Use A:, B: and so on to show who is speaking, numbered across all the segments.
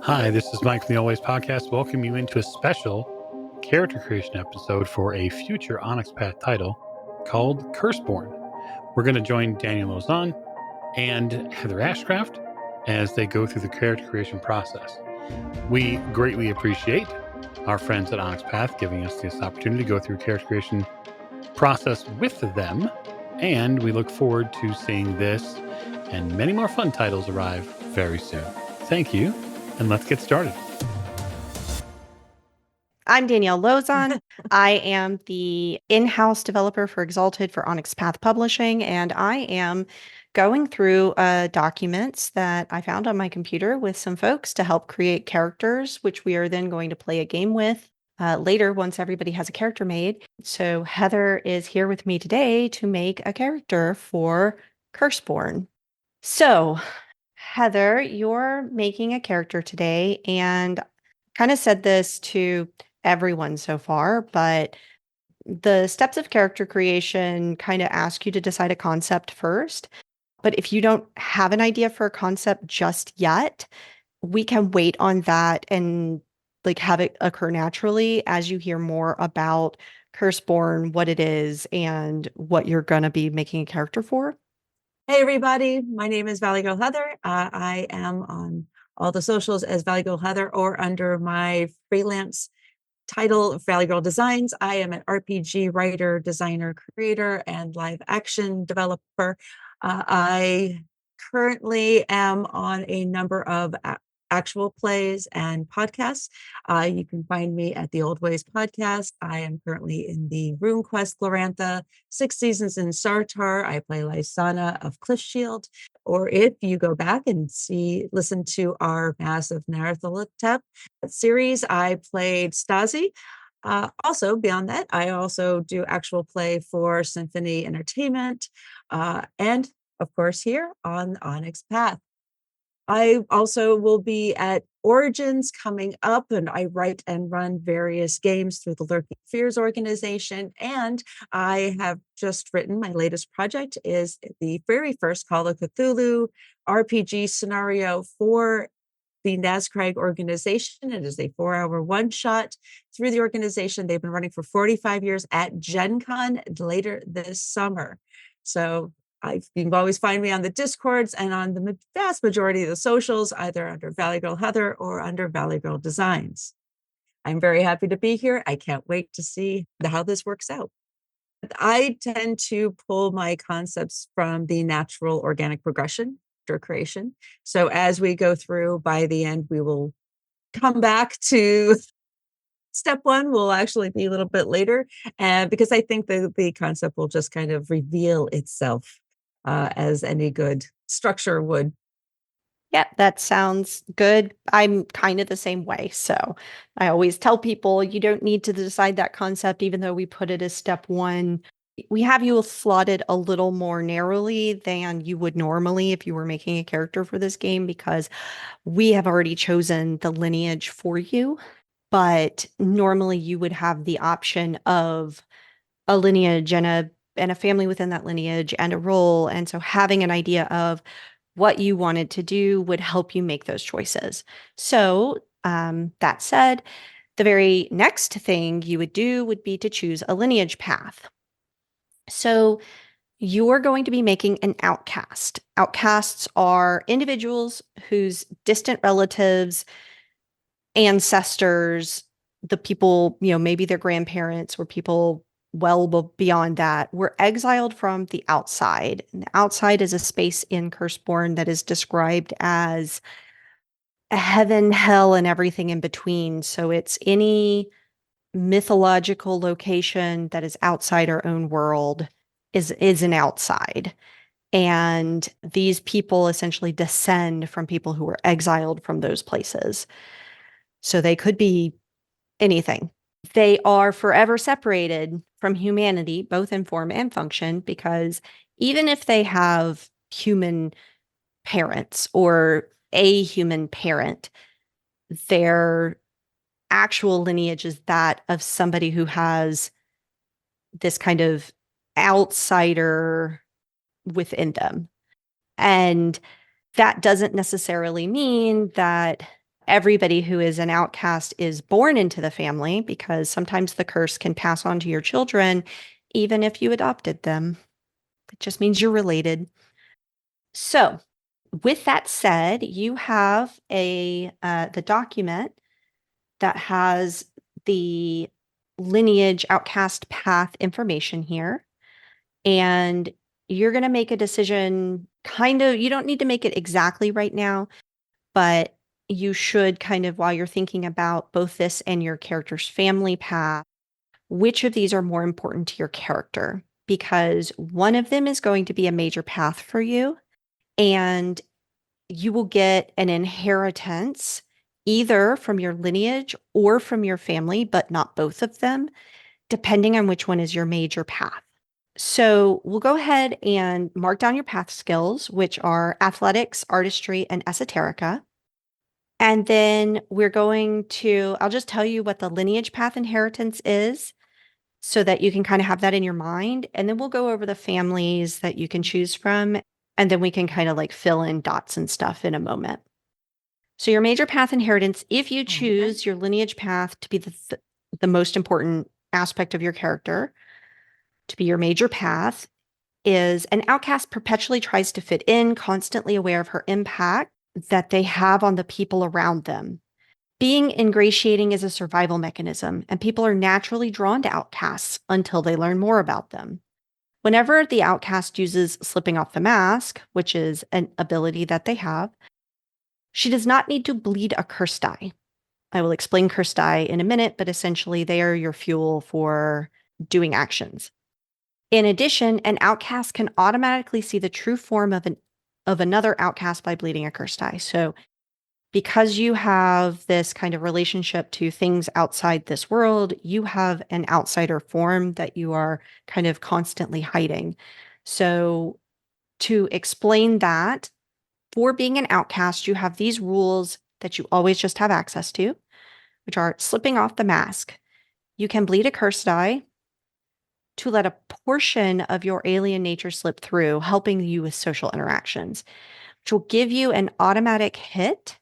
A: Hi, this is Mike from the Always Podcast. Welcome you into a special character creation episode for a future Onyx Path title called Curseborne. We're going to join Danielle Lozon and Heather Ashcraft as they go through the character creation process. We greatly appreciate our friends at Onyx Path giving us this opportunity to go through character creation process with them, and we look forward to seeing this and many more fun titles arrive very soon. Thank you, and let's get started.
B: I'm Danielle Lozon. I am the in-house developer for Exalted for Onyx Path Publishing, and I am going through documents that I found on my computer with some folks to help create characters, which we are then going to play a game with later once everybody has a character made. So Heather is here with me today to make a character for Curseborne. So Heather, you're making a character today, and kind of said this to everyone so far, but the steps of character creation kind of ask you to decide a concept first. But if you don't have an idea for a concept just yet, we can wait on that and like have it occur naturally as you hear more about Curseborne, what it is, and what you're going to be making a character for.
C: Hey, everybody. My name is Valley Girl Heather. I am on all the socials as Valley Girl Heather or under my freelance title, Valley Girl Designs. I am an RPG writer, designer, creator, and live action developer. I currently am on a number of actual plays and podcasts. You can find me at the Old Ways podcast. I am currently in the RuneQuest Glorantha, 6 seasons in Sartar. I play Lysana of Cliffshield. Or if you go back and listen to our massive Narathalatep series, I played Stasi. Also, beyond that, I also do actual play for Symphony Entertainment, and of course here on Onyx Path. I also will be at Origins coming up, and I write and run various games through the Lurking Fears organization. And I have just written, my latest project is the very first Call of Cthulhu RPG scenario for the Nazcraig organization. It is a 4-hour one-shot through the organization. They've been running for 45 years at Gen Con later this summer. So you can always find me on the Discords and on the vast majority of the socials, either under Valley Girl Heather or under Valley Girl Designs. I'm very happy to be here. I can't wait to see how this works out. I tend to pull my concepts from the natural organic progression or creation. So as we go through, by the end, we will come back to step one will actually be a little bit later, because I think the concept will just kind of reveal itself as any good structure would.
B: Yeah, that sounds good. I'm kind of the same way. So I always tell people you don't need to decide that concept, even though we put it as step one. We have you slotted a little more narrowly than you would normally if you were making a character for this game, because we have already chosen the lineage for you. But normally you would have the option of a lineage and a family within that lineage and a role. And so having an idea of what you wanted to do would help you make those choices. So, that said, the very next thing you would do would be to choose a lineage path. So, you're going to be making an outcast. Outcasts are individuals whose distant relatives, ancestors, the people, maybe their grandparents or people well beyond that, were exiled from the outside. And the outside is a space in Curseborne that is described as a heaven, hell, and everything in between. So it's any mythological location that is outside our own world is an outside. And these people essentially descend from people who were exiled from those places. So they could be anything. They are forever separated from humanity, both in form and function, because even if they have human parents or a human parent, their actual lineage is that of somebody who has this kind of outsider within them. And that doesn't necessarily mean that everybody who is an outcast is born into the family, because sometimes the curse can pass on to your children, even if you adopted them. It just means you're related. So, with that said, you have the document that has the lineage outcast path information here. And you're going to make a decision you don't need to make it exactly right now, but you should kind of, while you're thinking about both this and your character's family path, which of these are more important to your character? Because one of them is going to be a major path for you, and you will get an inheritance either from your lineage or from your family, but not both of them, depending on which one is your major path. So we'll go ahead and mark down your path skills, which are athletics, artistry, and esoterica. And then I'll just tell you what the lineage path inheritance is so that you can kind of have that in your mind. And then we'll go over the families that you can choose from. And then we can kind of like fill in dots and stuff in a moment. So your major path inheritance, if you choose your lineage path to be the most important aspect of your character, to be your major path, is an outcast perpetually tries to fit in, constantly aware of her impact that they have on the people around them. Being ingratiating is a survival mechanism, and people are naturally drawn to outcasts until they learn more about them. Whenever the outcast uses slipping off the mask, which is an ability that they have, she does not need to bleed a curse die. I will explain curse die in a minute, but essentially they are your fuel for doing actions. In addition, an outcast can automatically see the true form of another outcast by bleeding a curse die. So because you have this kind of relationship to things outside this world, you have an outsider form that you are kind of constantly hiding. So to explain that, for being an outcast, you have these rules that you always just have access to, which are slipping off the mask. You can bleed a curse die to let a portion of your alien nature slip through, helping you with social interactions, which will give you an automatic hit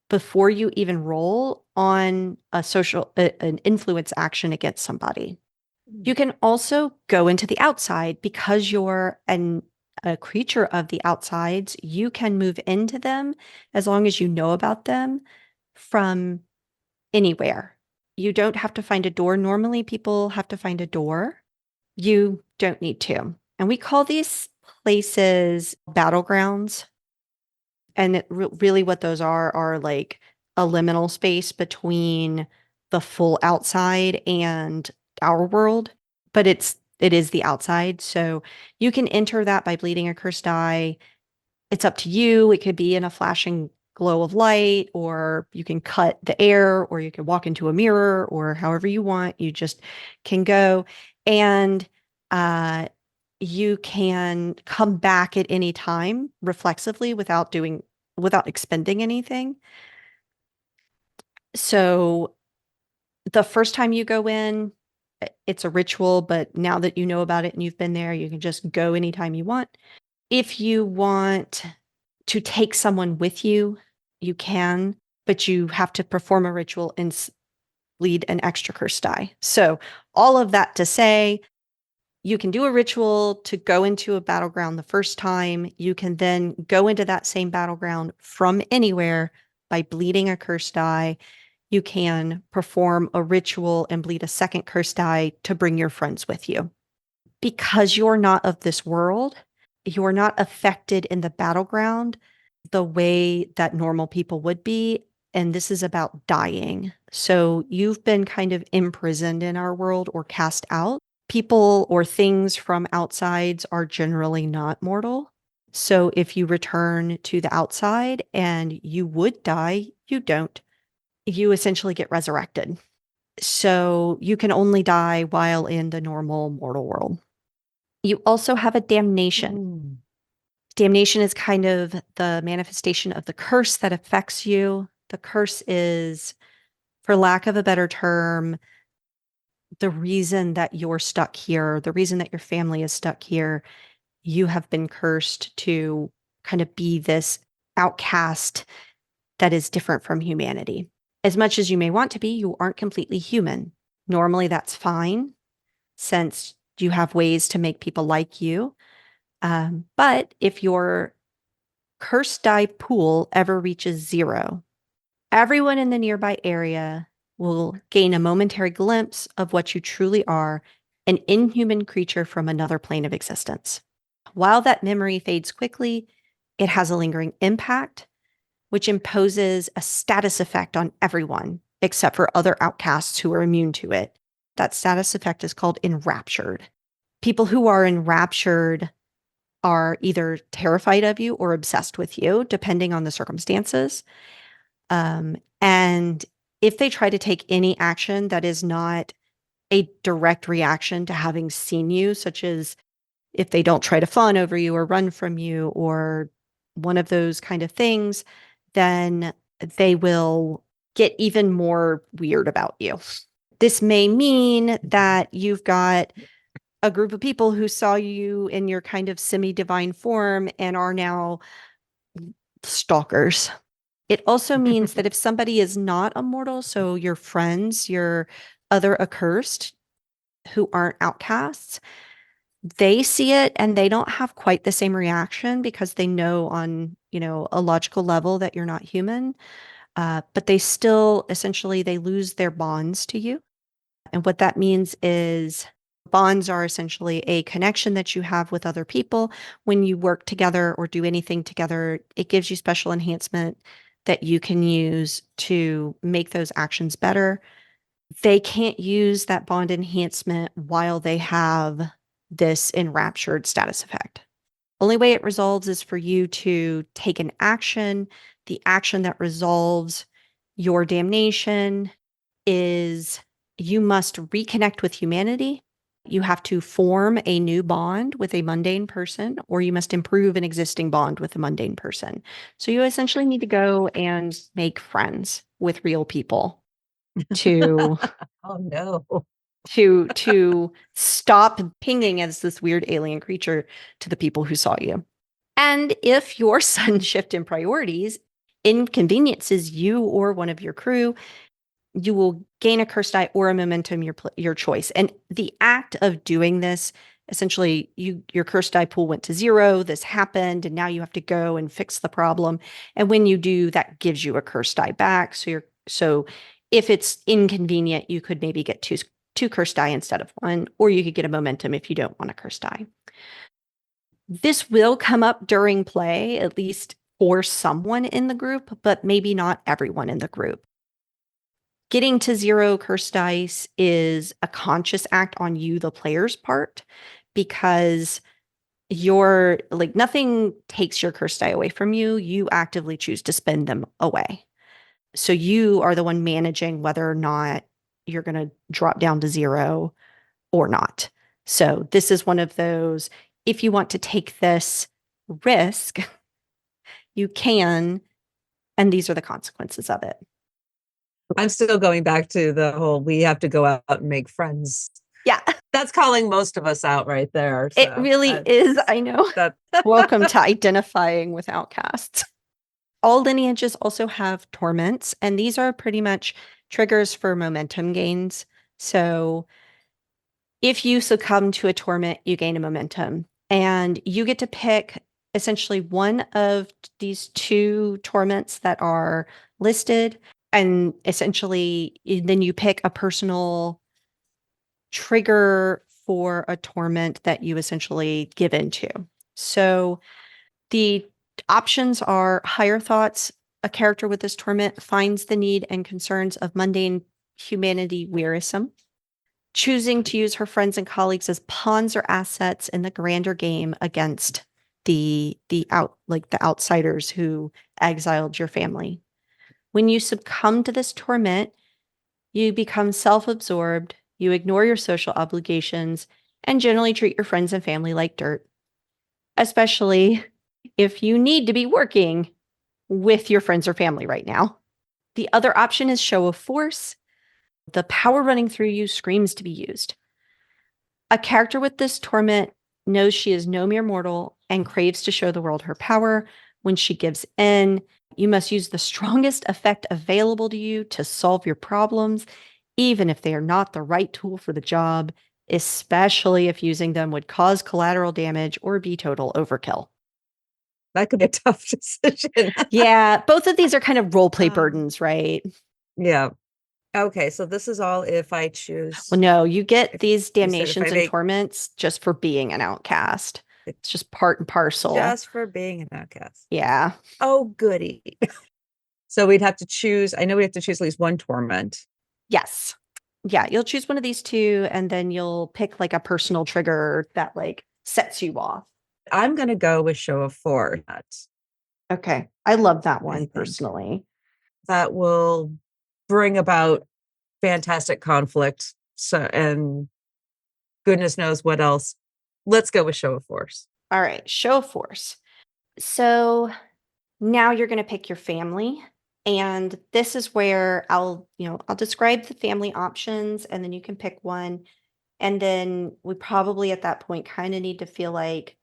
B: before you even roll on an influence action against somebody. You can also go into the outside because you're a creature of the outsides. You can move into them as long as you know about them from anywhere. You don't have to find a door. Normally, people have to find a door. You don't need to. And we call these places battlegrounds. And really what those are like a liminal space between the full outside and our world, but it is the outside. So you can enter that by bleeding a cursed die. It's up to you. It could be in a flashing glow of light, or you can cut the air, or you can walk into a mirror, or however you want. You just can go. And you can come back at any time reflexively without expending anything. So the first time you go in, it's a ritual, but now that you know about it and you've been there, you can just go anytime you want. If you want to take someone with you, you can, but you have to perform a ritual and lead an extra curse die. So all of that to say, you can do a ritual to go into a battleground the first time. You can then go into that same battleground from anywhere by bleeding a curse die. You can perform a ritual and bleed a second curse die to bring your friends with you. Because you're not of this world, you're not affected in the battleground the way that normal people would be. And this is about dying. So you've been kind of imprisoned in our world or cast out. People or things from outsides are generally not mortal. So if you return to the outside and you would die, you don't. You essentially get resurrected. So you can only die while in the normal mortal world. You also have a damnation. Damnation is kind of the manifestation of the curse that affects you. The curse is, for lack of a better term, the reason that you're stuck here, the reason that your family is stuck here. You have been cursed to kind of be this outcast that is different from humanity. As much as you may want to be, you aren't completely human. Normally, that's fine since you have ways to make people like you. But if your curse die pool ever reaches 0, everyone in the nearby area will gain a momentary glimpse of what you truly are, an inhuman creature from another plane of existence. While that memory fades quickly, it has a lingering impact, which imposes a status effect on everyone except for other outcasts who are immune to it. That status effect is called enraptured. People who are enraptured are either terrified of you or obsessed with you, depending on the circumstances. And if they try to take any action that is not a direct reaction to having seen you, such as if they don't try to fawn over you or run from you or one of those kind of things, then they will get even more weird about you. This may mean that you've got a group of people who saw you in your kind of semi-divine form and are now stalkers. It also means that if somebody is not a mortal, so your friends, your other accursed who aren't outcasts, they see it and they don't have quite the same reaction because they know on, a logical level that you're not human. But they still essentially they lose their bonds to you. And what that means is bonds are essentially a connection that you have with other people. When you work together or do anything together, it gives you special enhancement that you can use to make those actions better. They can't use that bond enhancement while they have this enraptured status effect. Only way it resolves is for you to take an action. The action that resolves your damnation is you must reconnect with humanity. You have to form a new bond with a mundane person, or you must improve an existing bond with a mundane person. So you essentially need to go and make friends with real people to
C: Oh no.
B: to stop pinging as this weird alien creature to the people who saw you. And if your sudden shift in priorities inconveniences you or one of your crew, you will gain a curse die or a momentum, your choice. And the act of doing this, essentially, your curse die pool went to 0. This happened, and now you have to go and fix the problem. And when you do, that gives you a curse die back. So if it's inconvenient, you could maybe get two curse die instead of 1, or you could get a momentum if you don't want a curse die. This will come up during play, at least for someone in the group, but maybe not everyone in the group. Getting to 0 curse dice is a conscious act on you, the player's part, because you're like nothing takes your curse die away from you. You actively choose to spend them away. So you are the one managing whether or not you're going to drop down to 0 or not. So this is one of those, if you want to take this risk, you can, and these are the consequences of it.
C: I'm still going back to the whole we have to go out and make friends.
B: Yeah.
C: That's calling most of us out right there.
B: It really is. I know. Welcome to identifying with outcasts. All lineages also have torments, and these are pretty much triggers for momentum gains. So if you succumb to a torment, you gain a momentum, and you get to pick essentially one of these 2 torments that are listed. And essentially, then you pick a personal trigger for a torment that you essentially give into. So the options are higher thoughts. A character with this torment finds the need and concerns of mundane humanity wearisome. Choosing to use her friends and colleagues as pawns or assets in the grander game against the outsiders who exiled your family. When you succumb to this torment, you become self-absorbed, you ignore your social obligations, and generally treat your friends and family like dirt, especially if you need to be working with your friends or family right now. The other option is show of force. The power running through you screams to be used. A character with this torment knows she is no mere mortal and craves to show the world her power. When she gives in, You must use the strongest effect available to you to solve your problems, even if they are not the right tool for the job, especially if using them would cause collateral damage or be total overkill.
C: That could be a tough decision.
B: Yeah, both of these are kind of role play
C: Um,
B: burdens, right?
C: Yeah. Okay, so this is all if I choose.
B: Well, no, you get
C: If-
B: these
C: you said if
B: damnations
C: I
B: and
C: make-
B: torments just for being an outcast. It's just part and parcel.
C: Just for being an outcast.
B: Yeah.
C: Oh, goody. So we'd have to choose. I know we have to choose at least one torment.
B: Yes. Yeah, you'll choose one of these two, and then you'll pick like a personal trigger that like sets you off.
C: I'm going to go with Show of Force.
B: Okay. I love that
C: I
B: one
C: think.
B: personally.
C: That will bring about fantastic conflict. So, and goodness knows what else. Let's go with Show of Force.
B: All right. Show of force. So now you're going to pick your family. And this is where I'll describe the family options and then you can pick one. And then we probably at that point kind of need to feel like,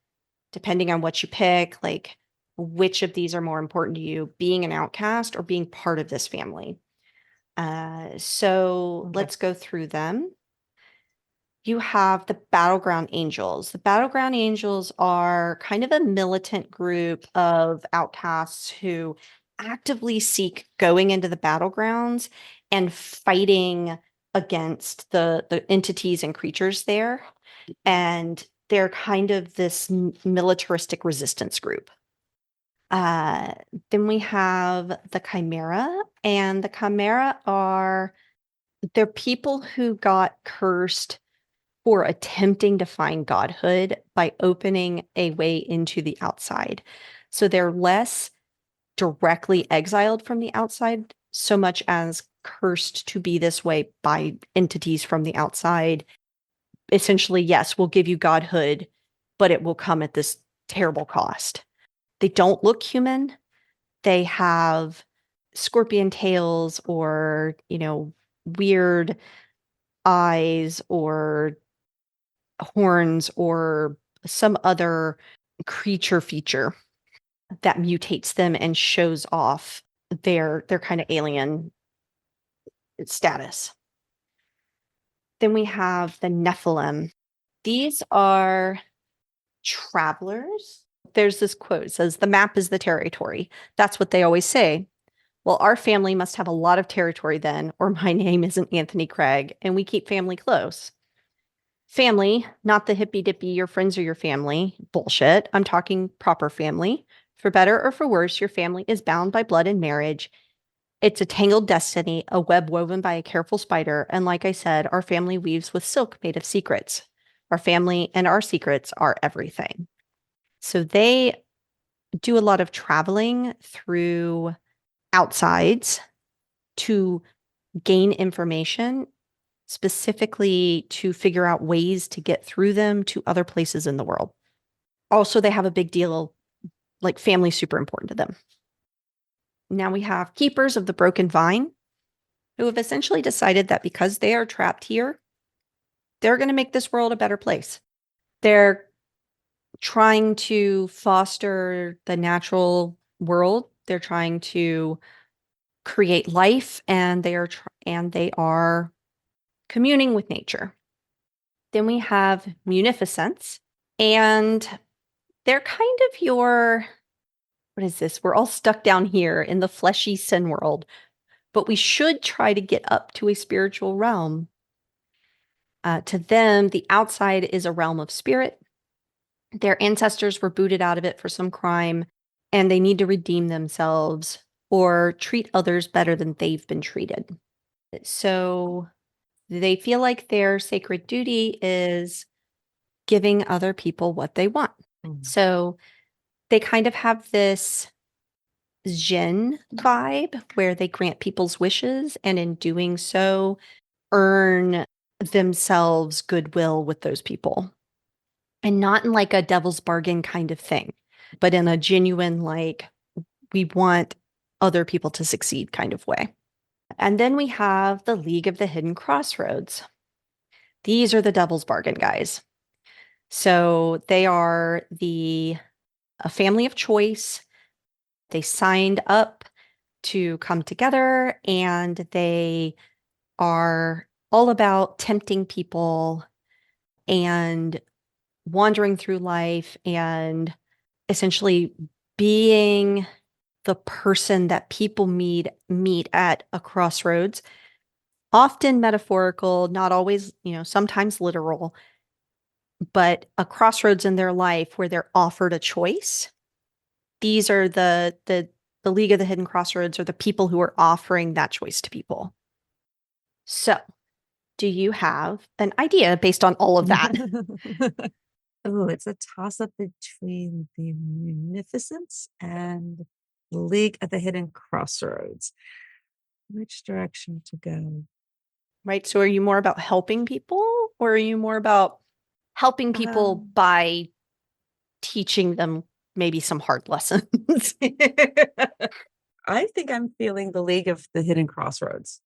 B: depending on what you pick, like which of these are more important to you, being an outcast or being part of this family. So
C: Okay.
B: let's go through them. You have the Battleground Angels. The Battleground Angels are kind of a militant group of outcasts who actively seek going into the battlegrounds and fighting against the entities and creatures there. And they're kind of this militaristic resistance group. Uh, then we have the Chimera, and the Chimera they're people who got cursed for attempting to find godhood by opening a way into the outside. So they're less directly exiled from the outside, so much as cursed to be this way by entities from the outside. Essentially, yes, we'll give you godhood, but it will come at this terrible cost. They don't look human. They have scorpion tails or, weird eyes or horns or some other creature feature that mutates them and shows off their kind of alien status. Then we have the Nephilim. These are travelers. There's this quote, it says, "The map is the territory." That's what they always say. Well, our family must have a lot of territory then, or my name isn't Anthony Craig, and we keep family close. Family, not the hippy dippy, your friends are your family. Bullshit. I'm talking proper family. For better or for worse, your family is bound by blood and marriage. It's a tangled destiny, a web woven by a careful spider. And like I said, our family weaves with silk made of secrets. Our family and our secrets are everything. So they do a lot of traveling through outsides to gain information, specifically to figure out ways to get through them to other places in the world. Also, they have a big deal, like family super important to them. Now we have keepers of the broken vine who have essentially decided that because they are trapped here, they're going to make this world a better place. They're trying to foster the natural world. They're trying to create life, and they are communing with nature. Then we have munificence, and they're kind of what is this? We're all stuck down here in the fleshy sin world, but we should try to get up to a spiritual realm. To them, the outside is a realm of spirit. Their ancestors were booted out of it for some crime, and they need to redeem themselves or treat others better than they've been treated. So they feel like their sacred duty is giving other people what they want. So they kind of have this Jinn vibe where they grant people's wishes and in doing so earn themselves goodwill with those people. And not in like a devil's bargain kind of thing, but in a genuine, like, we want other people to succeed kind of way. And then we have the League of the Hidden Crossroads. These are the devil's bargain guys. So they are a family of choice. They signed up to come together, and they are all about tempting people and wandering through life and essentially being the person that people meet at a crossroads, often metaphorical, not always, sometimes literal, but a crossroads in their life where they're offered a choice. These are the League of the Hidden Crossroads, or the people who are offering that choice to people. So, do you have an idea based on all of that?
C: Oh, it's a toss-up between the Munificence and the League of the Hidden Crossroads. Which direction to go?
B: Right? So, are you more about helping people, or are you more about helping people by teaching them maybe some hard lessons?
C: I think I'm feeling the League of the Hidden Crossroads.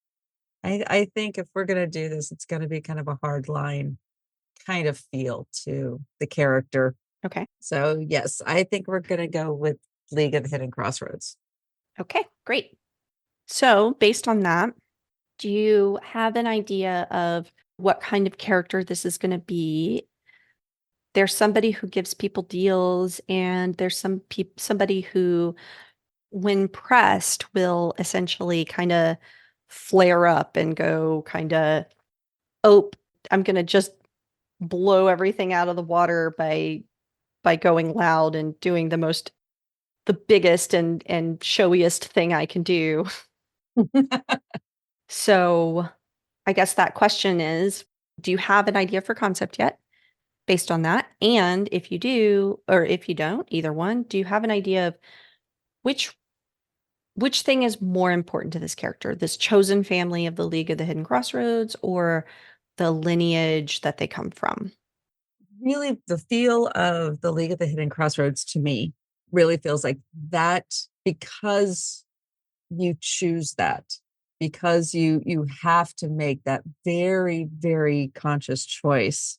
C: I think if we're gonna do this, it's gonna be kind of a hard line kind of feel to the character.
B: Okay.
C: So yes, I think we're gonna go with League of the Hidden Crossroads.
B: Okay, great. So, based on that, do you have an idea of what kind of character this is going to be? There's somebody who gives people deals, and there's somebody who, when pressed, will essentially kind of flare up and go kind of, oh, I'm going to just blow everything out of the water by going loud and doing the biggest and showiest thing I can do. So, I guess that question is, do you have an idea for concept yet based on that? And if you do, or if you don't, either one, do you have an idea of which which thing is more important to this character, this chosen family of the League of the Hidden Crossroads, or the lineage that they come from?
C: Really, the feel of the League of the Hidden Crossroads to me really feels like that, because you choose that, because you have to make that very, very conscious choice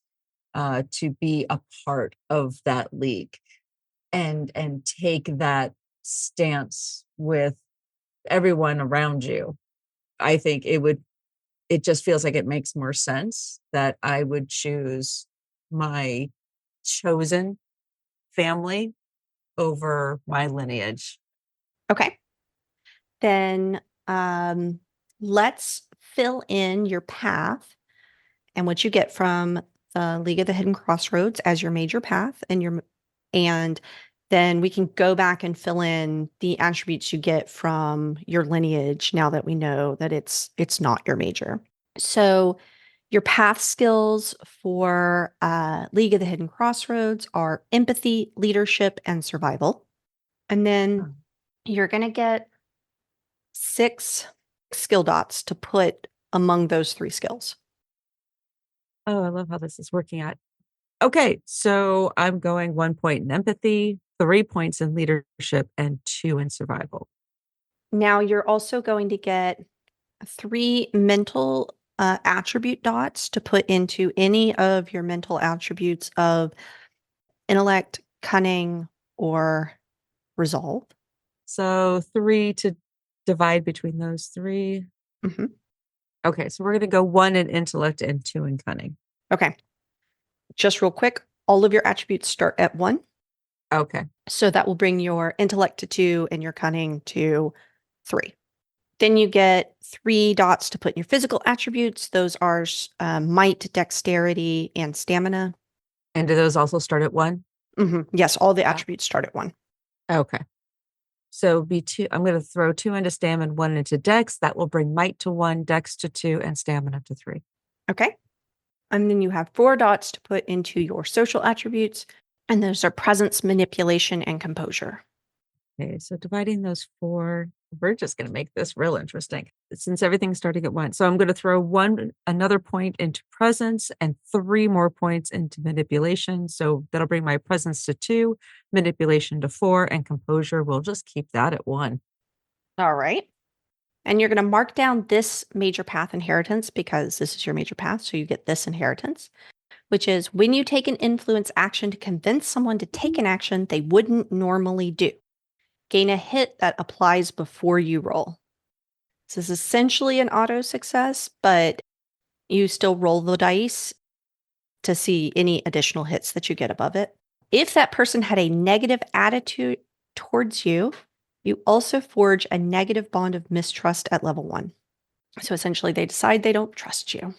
C: to be a part of that league and take that stance with everyone around you. I think it just feels like it makes more sense that I would choose my chosen family over my lineage.
B: Okay. Then let's fill in your path and what you get from the League of the Hidden Crossroads as your major path, and then we can go back and fill in the attributes you get from your lineage now that we know that it's not your major. So your path skills for League of the Hidden Crossroads are empathy, leadership, and survival. And then
C: Oh,
B: you're going to get 6 skill dots to put among those 3 skills.
C: I love how this is working out. Okay, so I'm going 1 point in empathy, 3 points in leadership, and 2 in survival.
B: Now you're also going to get 3 mental attribute dots to put into any of your mental attributes of intellect, cunning, or resolve.
C: So 3 to divide between those 3.
B: Mhm.
C: Okay, so we're going to go 1 in intellect and 2 in cunning.
B: Okay. Just real quick, all of your attributes start at 1.
C: Okay.
B: So that will bring your intellect to 2 and your cunning to 3. Then you get 3 dots to put in your physical attributes. Those are might, dexterity, and stamina.
C: And do those also start at 1?
B: Yes, all the attributes start at 1.
C: Okay. So be 2. I'm going to throw 2 into stamina, 1 into dex. That will bring might to 1, dex to 2, and stamina to 3.
B: Okay. And then you have 4 dots to put into your social attributes. And those are presence, manipulation, and composure.
C: Okay, so dividing those 4, we're just going to make this real interesting since everything's starting at 1. So I'm going to throw another point into presence and 3 more points into manipulation. So that'll bring my presence to 2, manipulation to 4, and composure. We'll just keep that at 1.
B: All right. And you're going to mark down this major path inheritance because this is your major path. So you get this inheritance, which is when you take an influence action to convince someone to take an action they wouldn't normally do. gain a hit that applies before you roll. This is essentially an auto success, but you still roll the dice to see any additional hits that you get above it. If that person had a negative attitude towards you, you also forge a negative bond of mistrust at level 1. So essentially, they decide they don't trust you.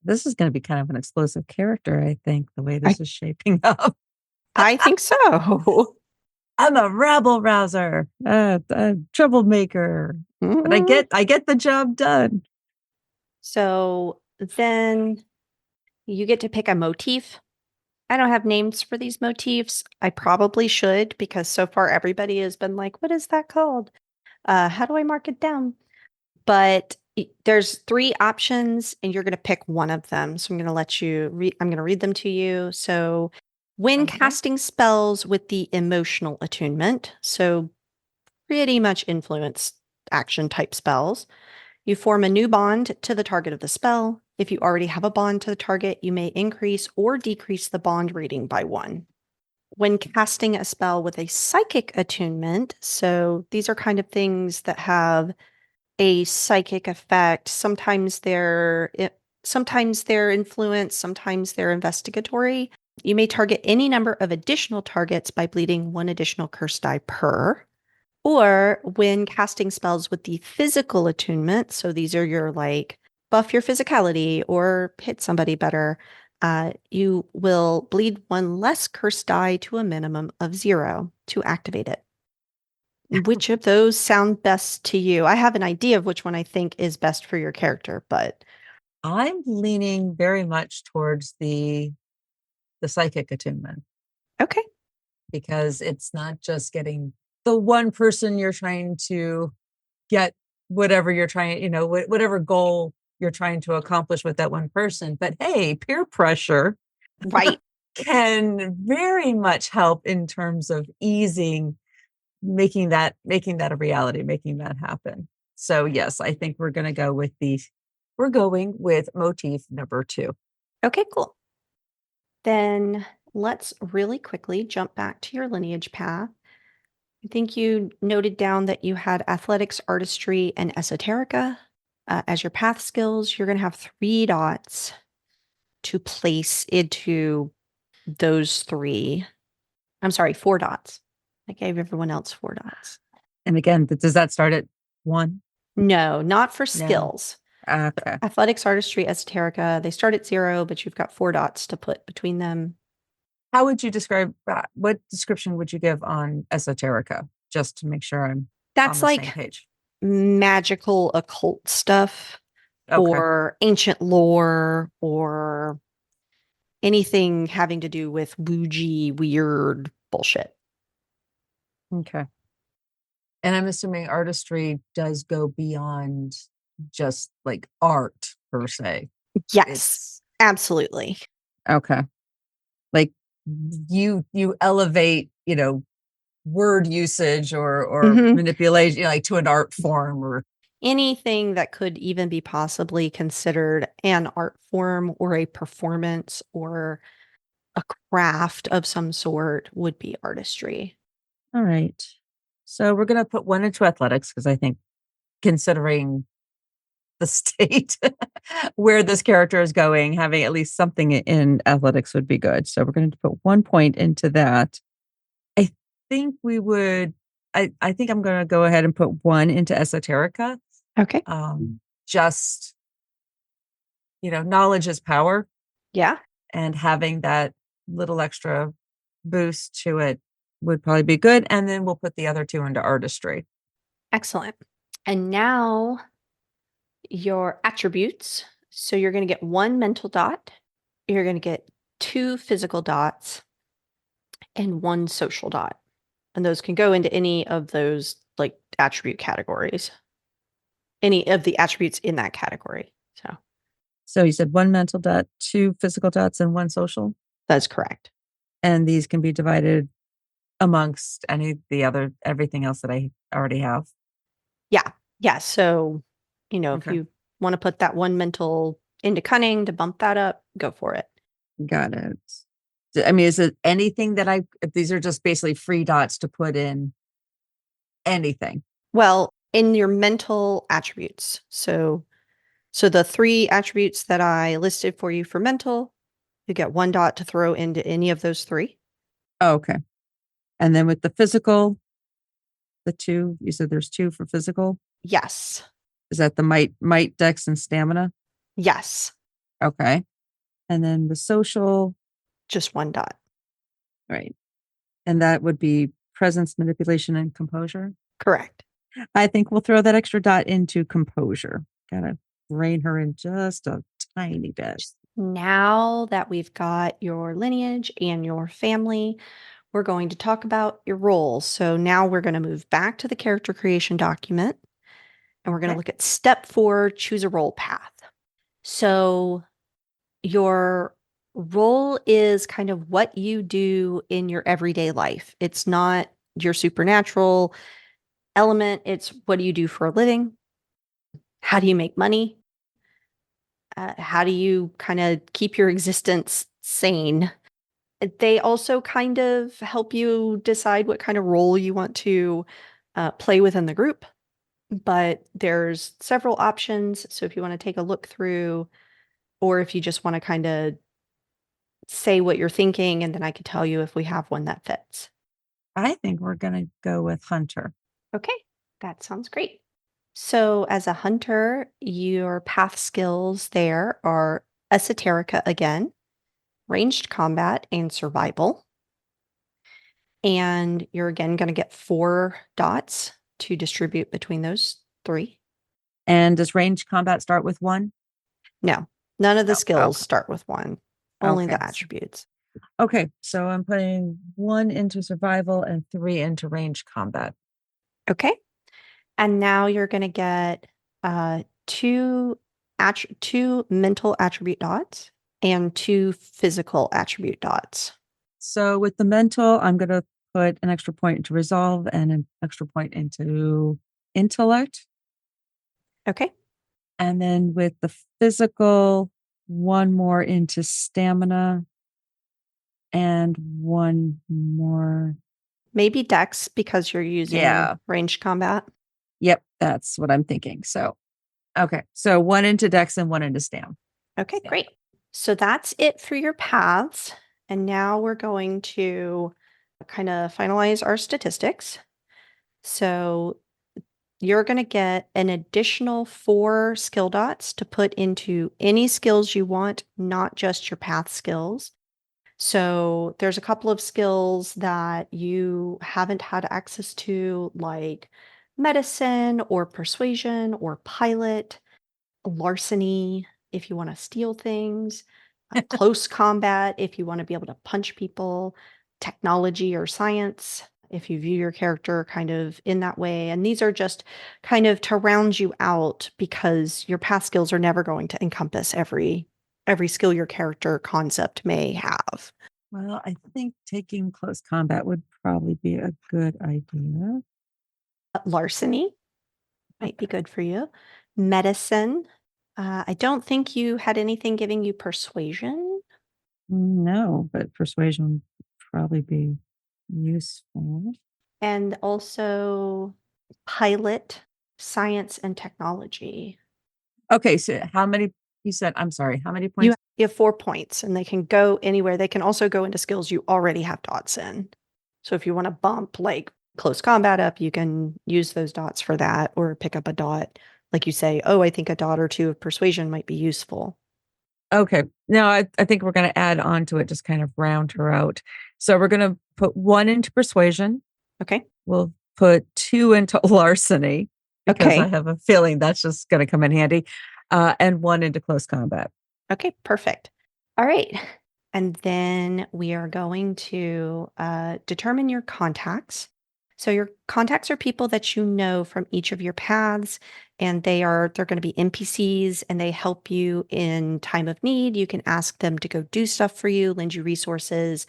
C: This is going to be kind of an explosive character, I think, the way this is shaping up.
B: I think so.
C: I'm a rabble rouser, a troublemaker, but I get the job done.
B: So then you get to pick a motif. I don't have names for these motifs. I probably should, because so far everybody has been like, what is that called? How do I mark it down? But there's 3 options and you're going to pick one of them. So I'm going to let you read, I'm going to read them to you. So when casting spells with the emotional attunement, so pretty much influence action type spells, you form a new bond to the target of the spell. If you already have a bond to the target, you may increase or decrease the bond rating by 1. When casting a spell with a psychic attunement, so these are kind of things that have a psychic effect. Sometimes they're influence, sometimes they're investigatory. You may target any number of additional targets by bleeding 1 additional curse die per. Or when casting spells with the physical attunement, so these are your like buff your physicality or hit somebody better, you will bleed 1 less curse die to a minimum of 0 to activate it. Which of those sound best to you? I have an idea of which one I think is best for your character, but
C: I'm leaning very much towards the psychic attunement.
B: Okay.
C: Because it's not just getting the one person you're trying to get whatever you're trying, whatever goal you're trying to accomplish with that one person. But hey, peer pressure
B: Right.
C: can very much help in terms of making that a reality, making that happen. So yes, I think we're going with motif number 2.
B: Okay, cool. Then let's really quickly jump back to your lineage path. I think you noted down that you had athletics, artistry, and esoterica as your path skills. You're going to have 3 dots to place into those 3. I'm sorry, 4 dots. I gave everyone else 4 dots.
C: And again, does that start at 1?
B: No, not for
C: No.
B: skills.
C: Okay.
B: Athletics, artistry, esoterica, they start at 0, but you've got 4 dots to put between them.
C: How would you describe what description would you give on esoterica? Just to make sure I'm
B: That's
C: on the
B: like
C: same page.
B: magical occult stuff or ancient lore or anything having to do with woogie weird bullshit.
C: Okay. And I'm assuming artistry does go beyond just like art per se.
B: Yes, absolutely.
C: Okay. Like you elevate, word usage or manipulation, like to an art form or
B: anything that could even be possibly considered an art form or a performance or a craft of some sort would be artistry.
C: All right. So we're going to put 1 into athletics because I think considering the state where this character is going, having at least something in athletics would be good. So we're going to put 1 point into that. I think I think I'm going to go ahead and put 1 into esoterica.
B: Okay.
C: Just, knowledge is power.
B: Yeah.
C: And having that little extra boost to it would probably be good. And then we'll put the other 2 into artistry.
B: Excellent. And now your attributes. So you're going to get 1 mental dot. You're going to get 2 physical dots and 1 social dot. And those can go into any of those like attribute categories. Any of the attributes in that category.
C: So you said 1 mental dot, 2 physical dots, and 1 social?
B: That's correct.
C: And these can be divided amongst everything else that I already have?
B: Yeah. Yeah. So, if you want to put that 1 mental into cunning to bump that up, go for it.
C: Got it. I mean, is it anything that these are just basically free dots to put in anything.
B: Well, in your mental attributes. So the 3 attributes that I listed for you for mental, you get 1 dot to throw into any of those 3.
C: Oh, okay. And then with the physical, the 2, you said there's 2 for physical.
B: Yes.
C: Is that the might, dex, and stamina?
B: Yes.
C: Okay. And then the social,
B: Just 1 dot.
C: right. And that would be presence, manipulation, and composure.
B: Correct.
C: I think we'll throw that extra dot into composure. Gotta rein her in just a tiny bit.
B: Now that we've got your lineage and your family, we're going to talk about your roles. So now we're going to move back to the character creation document and we're going to
C: Okay.
B: look at step 4, choose a role path. So your role is kind of what you do in your everyday life. It's not your supernatural element. It's what do you do for a living? How do you make money? How do you kind of keep your existence sane? They also kind of help you decide what kind of role you want to play within the group. But there's several options. So if you want to take a look through, or if you just want to kind of say what you're thinking, and then I could tell you if we have one that fits.
C: I think we're gonna go with hunter.
B: Okay, that sounds great. So as a hunter, your path skills there are esoterica again, ranged combat, and survival. And you're again going to get 4 dots to distribute between those 3.
C: And does range combat start with 1?
B: No, none of the
C: Oh,
B: skills
C: okay.
B: start with 1, only
C: Okay.
B: the attributes.
C: Okay, so I'm putting 1 into survival and 3 into range combat.
B: Okay. And now you're going to get 2 mental attribute dots and 2 physical attribute dots.
C: So with the mental, I'm gonna put an extra point into resolve and an extra point into intellect.
B: Okay.
C: And then with the physical, 1 more into stamina and 1 more.
B: Maybe dex because you're using
C: Yeah.
B: ranged combat.
C: Yep, that's what I'm thinking. So, okay. So 1 into dex and 1 into stam.
B: Okay,
C: Yeah.
B: great. So that's it for your paths. And now we're going to kind of finalize our statistics. So you're going to get an additional 4 skill dots to put into any skills you want, not just your path skills. So there's a couple of skills that you haven't had access to, like medicine or persuasion or pilot, larceny, if you want to steal things, close combat, if you want to be able to punch people, technology or science, if you view your character kind of in that way. And these are just kind of to round you out because your path skills are never going to encompass every skill your character concept may have.
C: Well, I think taking close combat would probably be a good idea.
B: Larceny might be good for you. Medicine. I don't think you had anything giving you persuasion.
C: No, but persuasion would probably be useful.
B: And also pilot, science, and technology.
C: Okay, so how many you said, I'm sorry, how many
B: You
C: points?
B: you have 4 points, and they can go anywhere. They can also go into skills you already have dots in. So if you want to bump like close combat up, you can use those dots for that, or pick up a dot. Like you say, oh, I think a dot or 2 of persuasion might be useful.
C: Okay. No, I think we're going to add on to it, just kind of round her out. So we're going to put 1 into persuasion.
B: Okay.
C: We'll put 2 into larceny because
B: Okay.
C: I have a feeling that's just going to come in handy, and 1 into close combat.
B: Okay, perfect. All right. And then we are going to determine your contacts. So your contacts are people that you know from each of your paths, and they're going to be NPCs and they help you in time of need. You can ask them to go do stuff for you, lend you resources,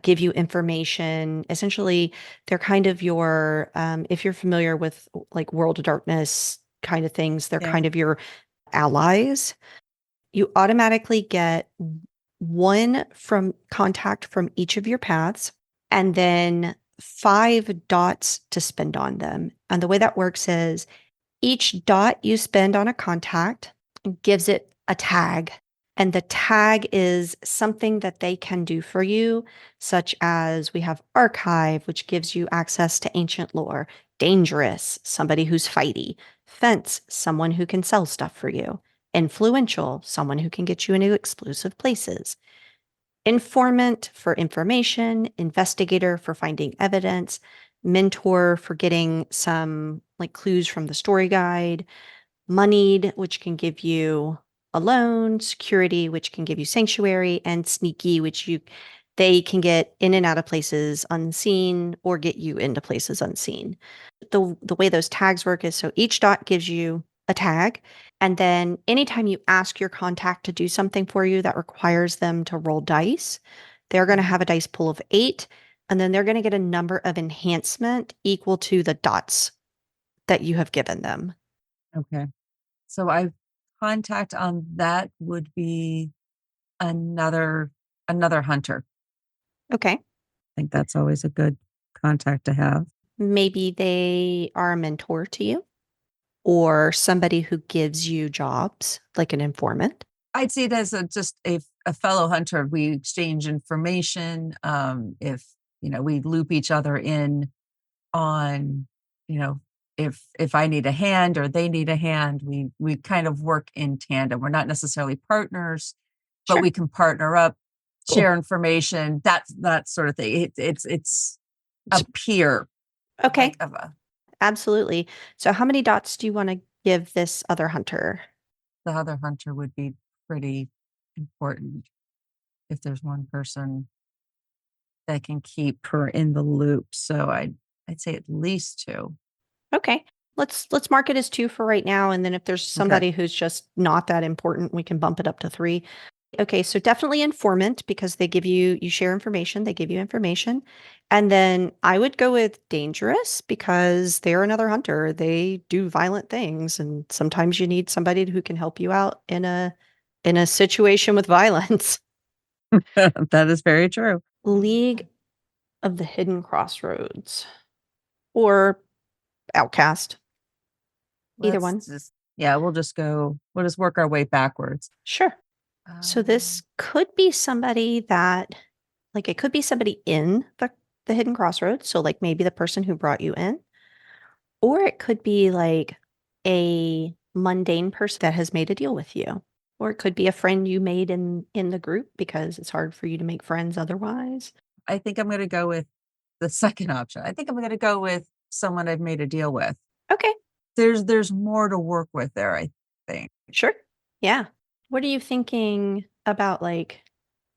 B: give you information. Essentially, they're kind of your if you're familiar with like World of Darkness kind of things, they're
C: Yeah.
B: kind of your allies. You automatically get 1 from contact from each of your paths. And then 5 dots to spend on them. And the way that works is each dot you spend on a contact gives it a tag. And the tag is something that they can do for you, such as we have archive, which gives you access to ancient lore, dangerous, somebody who's fighty, fence, someone who can sell stuff for you, influential, someone who can get you into exclusive places, informant for information, investigator for finding evidence, mentor for getting some like clues from the story guide, moneyed, which can give you a loan, security, which can give you sanctuary, and sneaky, which they can get in and out of places unseen or get you into places unseen. The way those tags work is so each dot gives you a tag, and then anytime you ask your contact to do something for you that requires them to roll dice, they're going to have a dice pool of 8, and then they're going to get a number of enhancement equal to the dots that you have given them.
C: Okay. So I contact on that would be another hunter.
B: Okay.
C: I think that's always a good contact to have.
B: Maybe they are a mentor to you or somebody who gives you jobs, like an informant.
C: I'd see it as just a fellow hunter. We exchange information. If we loop each other in on, if I need a hand or they need a hand, we kind of work in tandem. We're not necessarily partners, but
B: Sure.
C: we can partner up,
A: Cool.
C: share information, that sort of thing. It's a peer.
B: Okay.
C: Like of a,
B: Absolutely. So how many dots do you want to give this other hunter?
C: the other hunter would be pretty important if there's one person that can keep her in the loop. So I'd say at least 2.
B: Okay. Let's mark it as 2 for right now, and then if there's somebody who's just not that important, we can bump it up to 3. Okay, so definitely informant because you share information, they give you information. And then I would go with dangerous because they're another hunter. They do violent things, and sometimes you need somebody who can help you out in a situation with violence.
C: That is very true.
B: League of the Hidden Crossroads or Outcast. Either one.
C: We'll just work our way backwards.
B: Sure. So this could be somebody that, like, it could be somebody in the Hidden Crossroads. So, like, maybe the person who brought you in, or it could be like a mundane person that has made a deal with you, or it could be a friend you made in the group because it's hard for you to make friends otherwise.
C: I think I'm going to go with the second option. I think I'm going to go with someone I've made a deal with.
B: Okay,
C: There's more to work with there, I think.
B: sure. Yeah. What are you thinking about, like,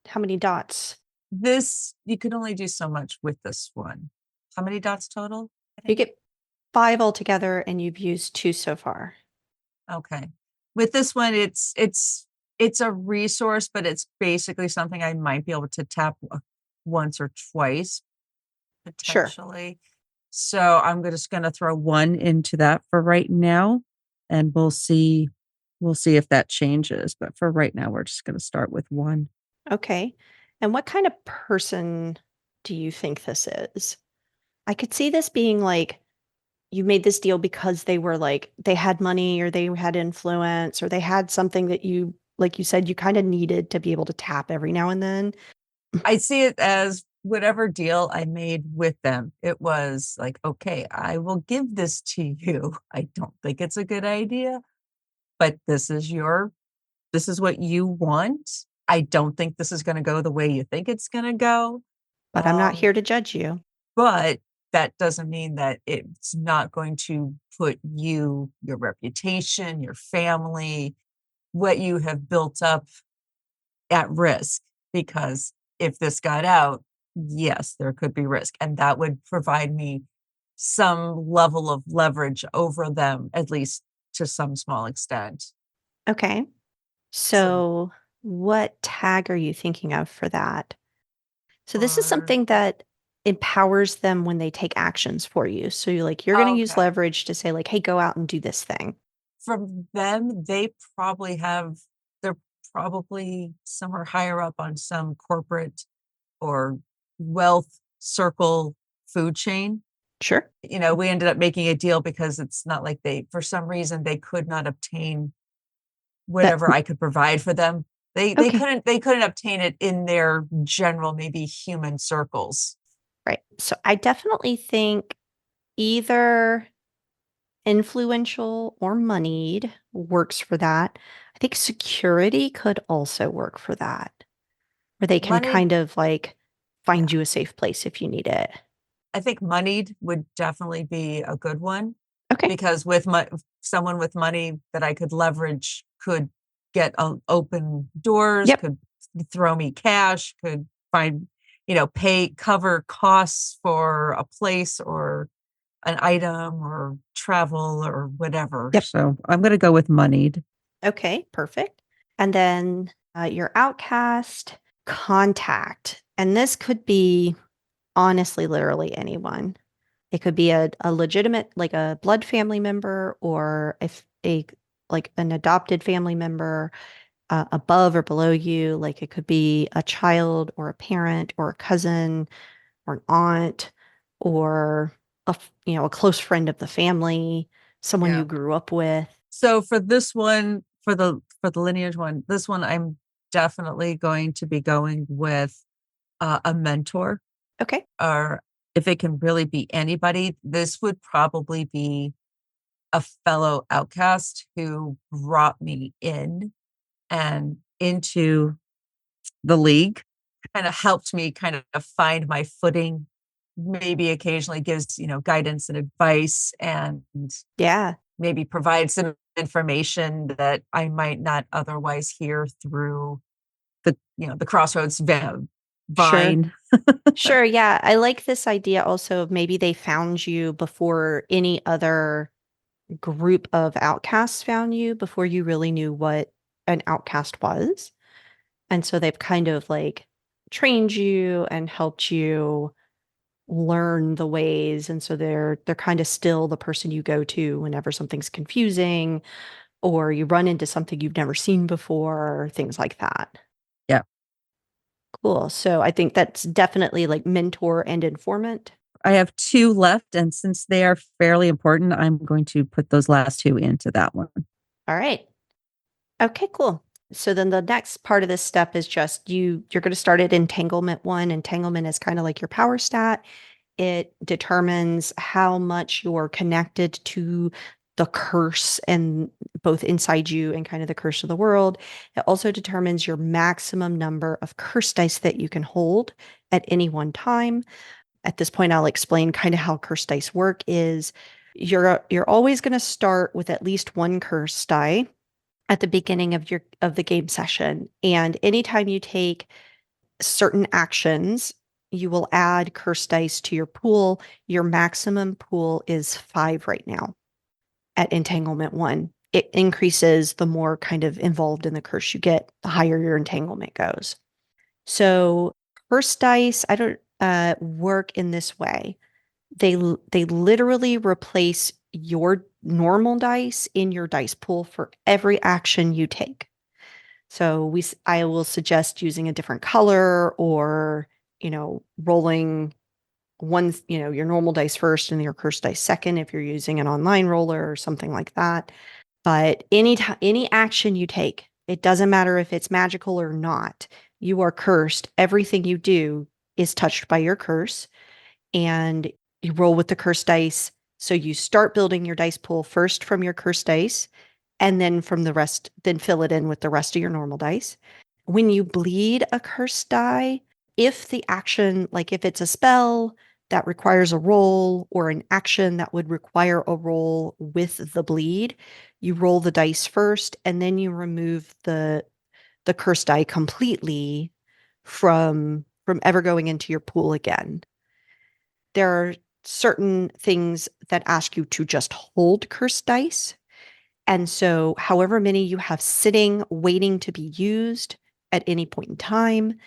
B: how many dots?
C: You could only do so much with this one. How many dots total?
B: You get 5 altogether, and you've used 2 so far.
C: Okay. With this one, it's a resource, but it's basically something I might be able to tap once or twice,
B: Sure.
C: potentially. So I'm just going to throw 1 into that for right now, and we'll see if that changes. But for right now, we're just going to start with 1.
B: Okay. And what kind of person do you think this is? I could see this being like you made this deal because they were like they had money or they had influence or they had something that you, like you said, you kind of needed to be able to tap every now and then.
C: I see it as whatever deal I made with them. It was like, okay, I will give this to you. I don't think it's a good idea, but this is what you want. I don't think this is going to go the way you think it's going to go.
B: But I'm not here to judge you.
C: But that doesn't mean that it's not going to put you, your reputation, your family, what you have built up at risk. Because if this got out, yes, there could be risk. And that would provide me some level of leverage over them, at least to some small extent.
B: Okay. So what tag are you thinking of for that? So this is something that empowers them when they take actions for you. So you're going to use leverage to say like, hey, go out and do this thing.
C: From them, they're probably somewhere higher up on some corporate or wealth circle food chain.
B: Sure.
C: We ended up making a deal because it's not like for some reason, they could not obtain whatever I could provide for them. They
B: Okay.
C: couldn't obtain it in their general, maybe human circles.
B: Right. So I definitely think either influential or moneyed works for that. I think security could also work for that, where they can
C: Moneyed,
B: kind of like find
C: yeah.
B: you a safe place if you need it.
C: I think moneyed would definitely be a good one
B: Okay.
C: because someone with money that I could leverage could get open doors,
B: Yep.
C: could throw me cash, could find, cover costs for a place or an item or travel or whatever.
B: Yep.
C: So I'm going to go with moneyed.
B: Okay. Perfect. And then your outcast contact. And this could be honestly, literally anyone. It could be a legitimate, like a blood family member, or if a like an adopted family member above or below you. Like it could be a child or a parent or a cousin or an aunt or a close friend of the family, someone
C: Yeah.
B: you grew up with.
C: So for this one, for the lineage one, this one, I'm definitely going to be going with a mentor,
B: Okay.
C: or if it can really be anybody, this would probably be a fellow outcast who brought me in and into the league, kind of helped me kind of find my footing, maybe occasionally gives, guidance and advice, and
B: Yeah.
C: maybe provide some information that I might not otherwise hear through the Crossroads
B: Sure.
C: vine.
B: Sure. Yeah. I like this idea also of maybe they found you before any other group of outcasts found you, before you really knew what an outcast was. And so they've kind of like trained you and helped you learn the ways. And so they're kind of still the person you go to whenever something's confusing or you run into something you've never seen before, things like that.
C: Yeah.
B: Cool. So I think that's definitely like mentor and informant.
C: I have two left, and since they are fairly important, I'm going to put those last two into that one.
B: All right. Okay, cool. So then the next part of this step is just you're going to start at entanglement one. Entanglement is kind of like your power stat. It determines how much you're connected to the curse and both inside you and kind of the curse of the world. It also determines your maximum number of curse dice that you can hold at any one time. At this point, I'll explain kind of how curse dice work is you're always going to start with at least one curse die at the beginning of the game session. And anytime you take certain actions, you will add curse dice to your pool. Your maximum pool is 5 right now at entanglement 1. It increases the more kind of involved in the curse you get, the higher your entanglement goes. So curse dice, I don't work in this way. They literally replace your normal dice in your dice pool for every action you take. So I will suggest using a different color or, rolling your normal dice first and your curse dice second if you're using an online roller or something like that. But any action you take, it doesn't matter if it's magical or not, you are cursed. Everything you do is touched by your curse and you roll with the curse dice. So you start building your dice pool first from your curse dice and then from the rest, then fill it in with the rest of your normal dice. When you bleed a curse die, if the action, like if it's a spell that requires a roll or an action that would require a roll with the bleed, you roll the dice first and then you remove the curse die completely from ever going into your pool again. There are certain things that ask you to just hold cursed dice. And so, however many you have sitting, waiting to be used at any point in time,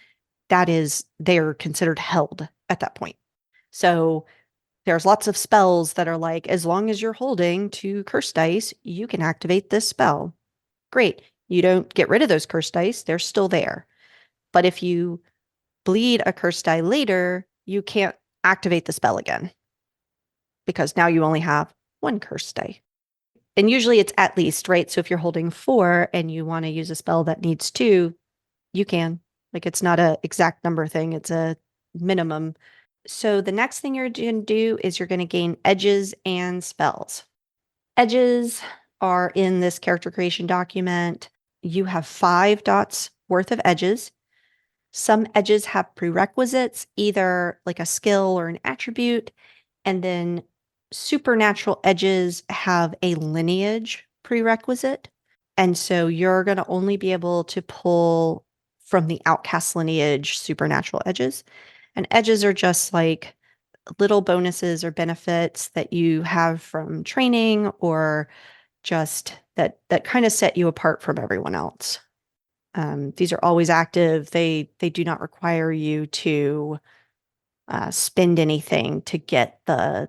B: they're considered held at that point. So, there's lots of spells that are like, as long as you're holding 2 curse dice, you can activate this spell. Great. You don't get rid of those curse dice, they're still there. But if you bleed a curse die later, you can't activate the spell again, because now you only have one curse die. And usually it's at least, right? So if you're holding 4 and you want to use a spell that needs 2, you can. Like, it's not a exact number thing, it's a minimum. So the next thing you're going to do is you're going to gain edges and spells. Edges are in this character creation document. You have 5 dots worth of edges. Some edges have prerequisites, either like a skill or an attribute, and then supernatural edges have a lineage prerequisite. And so you're going to only be able to pull from the outcast lineage supernatural edges. And edges are just like little bonuses or benefits that you have from training, or just that kind of set you apart from everyone else. These are always active. They do not require you to spend anything to get the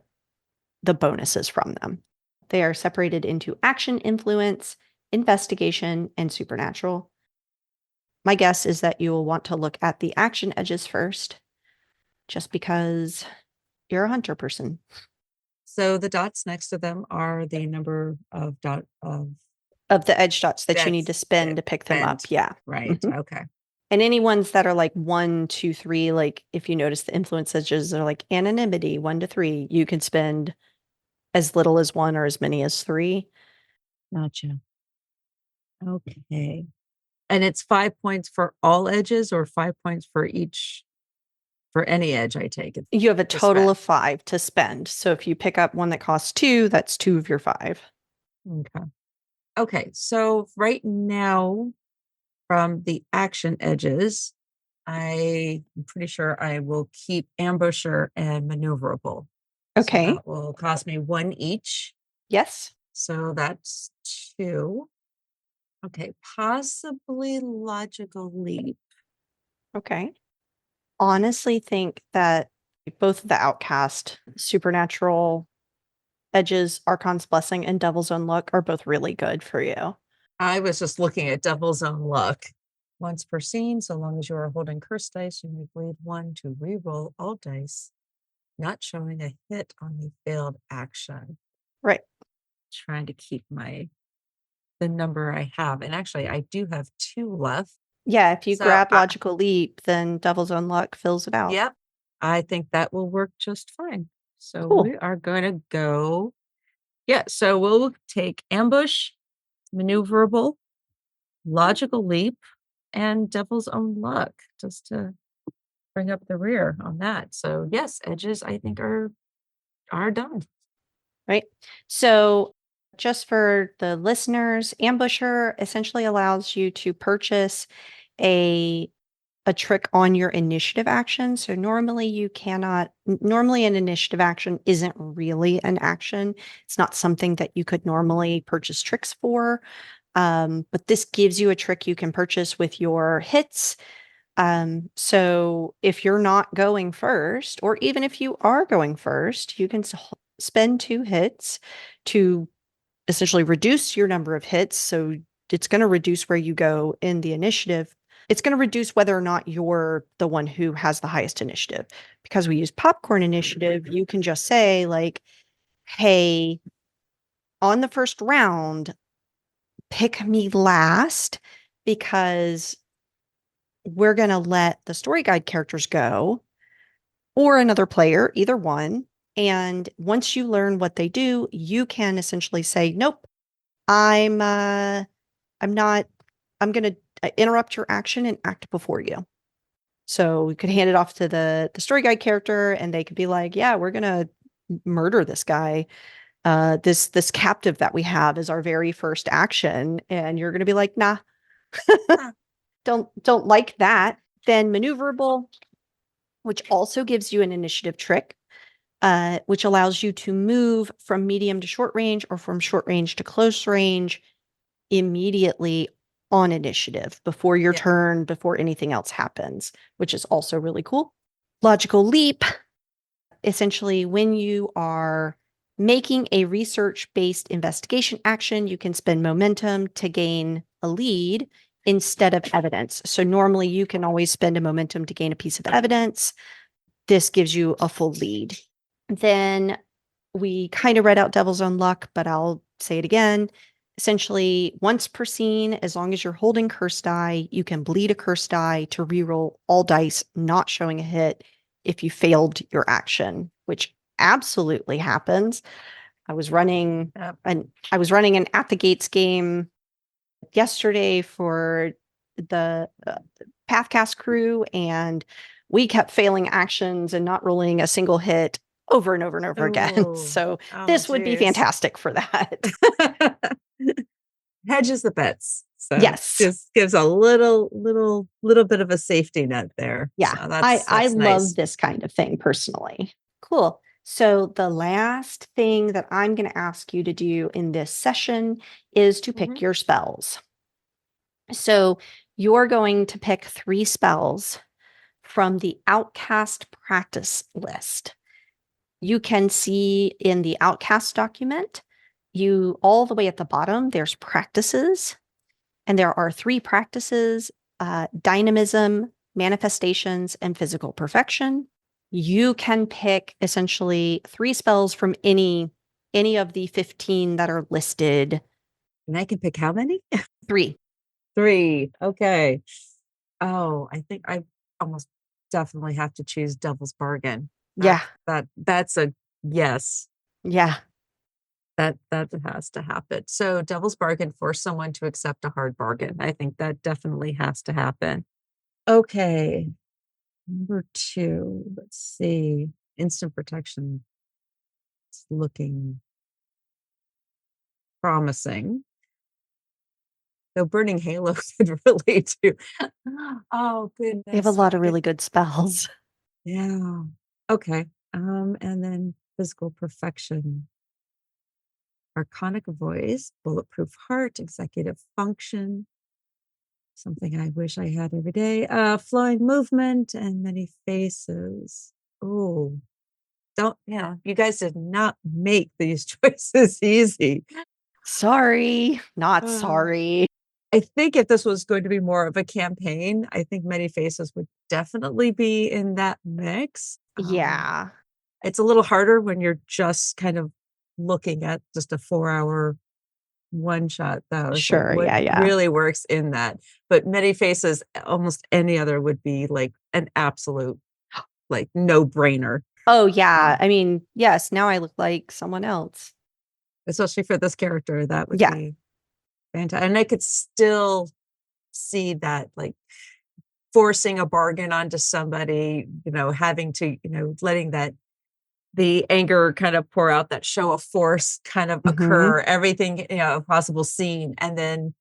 B: bonuses from them. They are separated into action, influence, investigation, and supernatural. My guess is that you will want to look at the action edges first, just because you're a hunter person.
C: So the dots next to them are the number of
B: Of the edge dots that you need to spend to pick them up. Yeah.
C: Right.
B: Mhm.
C: Okay.
B: And any ones that are like 1, 2, 3, like if you notice the influence edges are like anonymity, 1 to 3, you can spend as little as 1 or as many as 3.
C: Gotcha. Okay. And it's 5 points for all edges, or 5 points for each, for any edge I take it?
B: You have a
C: to
B: total
C: spend.
B: of 5 to spend. So if you pick up one that costs 2, that's 2 of your 5.
C: Okay. Okay. So right now, from the action edges, I'm pretty sure I will keep ambusher and maneuverable. So
B: Okay.
C: that will cost me 1 each.
B: Yes.
C: So that's 2. Okay. Possibly logical leap.
B: Okay. Honestly think that both of the outcast, supernatural edges, Archon's Blessing, and Devil's Own Luck are both really good for you.
C: I was just looking at Devil's Own Luck. Once per scene, so long as you are holding curse dice, you may bleed 1 to re-roll all dice, not showing a hit on the failed action.
B: Right.
C: Trying to keep the number I have. And actually, I do have 2 left.
B: Yeah, if you
C: So
B: grab Logical Leap, then Devil's Own Luck fills it out.
C: Yep. I think that will work just fine. So
B: Cool.
C: we are going to go. Yeah. So we'll take ambush, maneuverable, logical leap, and Devil's Own Luck, just to bring up the rear on that. So yes, edges I think are done.
B: Right. So just for the listeners, Ambusher essentially allows you to purchase a trick on your initiative action. So normally normally an initiative action isn't really an action. It's not something that you could normally purchase tricks for. But this gives you a trick you can purchase with your hits. So if you're not going first, or even if you are going first, you can spend 2 hits to essentially reduce your number of hits. So it's going to reduce where you go in the initiative. It's going to reduce whether or not you're the one who has the highest initiative. Because we use popcorn initiative, you can just say, like, hey, on the first round, pick me last, because we're going to let the story guide characters go, or another player, either one. And once you learn what they do, you can essentially say, nope, I'm not, I'm going to interrupt your action and act before you. So we could hand it off to the story guide character, and they could be like, yeah, we're going to murder this guy. This captive that we have is our very first action. And you're going to be like, nah, don't like that. Then maneuverable, which also gives you an initiative trick, which allows you to move from medium to short range, or from short range to close range immediately on initiative, before your turn, before anything else happens, which is also really cool. Logical leap, essentially when you are making a research-based investigation action, you can spend momentum to gain a lead instead of evidence. So normally you can always spend a momentum to gain a piece of evidence. this gives you a full lead. Then we kind of read out Devil's Own Luck, but I'll say it again. Essentially, once per scene, as long as you're holding cursed die, you can bleed a cursed die to reroll all dice not showing a hit if you failed your action, which absolutely happens. I was running an At the Gates game yesterday for the Pathcast crew, and we kept failing actions and not rolling a single hit over and over and over again. So this would be fantastic for that.
C: Hedges the bets. So
B: yes,
C: just gives a little bit of a safety net there.
B: Yeah,
C: so
B: I
C: nice.
B: love this kind of thing personally. Cool. So the last thing that I'm going to ask you to do in this session is to pick your spells. So you're going to pick 3 spells from the Outcast practice list. You can see in the Outcast document, all the way at the bottom, there's practices. And there are 3 practices, dynamism, manifestations, and physical perfection. You can pick essentially 3 spells from any of the 15 that are listed.
C: And I can pick how many?
B: 3.
C: 3. Okay. Oh, I think I almost definitely have to choose Devil's Bargain. That's a yes.
B: Yeah.
C: That has to happen. So Devil's Bargain, force someone to accept a hard bargain. I think that definitely has to happen. Okay. Number 2, let's see. Instant protection. It's looking promising. Though Burning Halo could really do. Oh, goodness.
B: They have a lot of really good spells.
C: Yeah. Okay. And then physical perfection. Arconic voice, bulletproof heart, executive function. Something I wish I had every day. Flowing movement and many faces. Oh, you guys did not make these choices easy.
B: Sorry, not sorry.
C: I think if this was going to be more of a campaign, I think many faces would definitely be in that mix.
B: Yeah.
C: It's a little harder when you're just kind of looking at just a 4-hour one shot though.
B: Sure.
C: So
B: Yeah.
C: really works in that. But many faces, almost any other would be like an absolute like no brainer.
B: Oh yeah. I mean, yes, now I look like someone else.
C: Especially for this character, that would be fantastic. And I could still see that like forcing a bargain onto somebody, having to, letting that the anger kind of pour out, that show of force kind of occur, everything, a possible scene, and then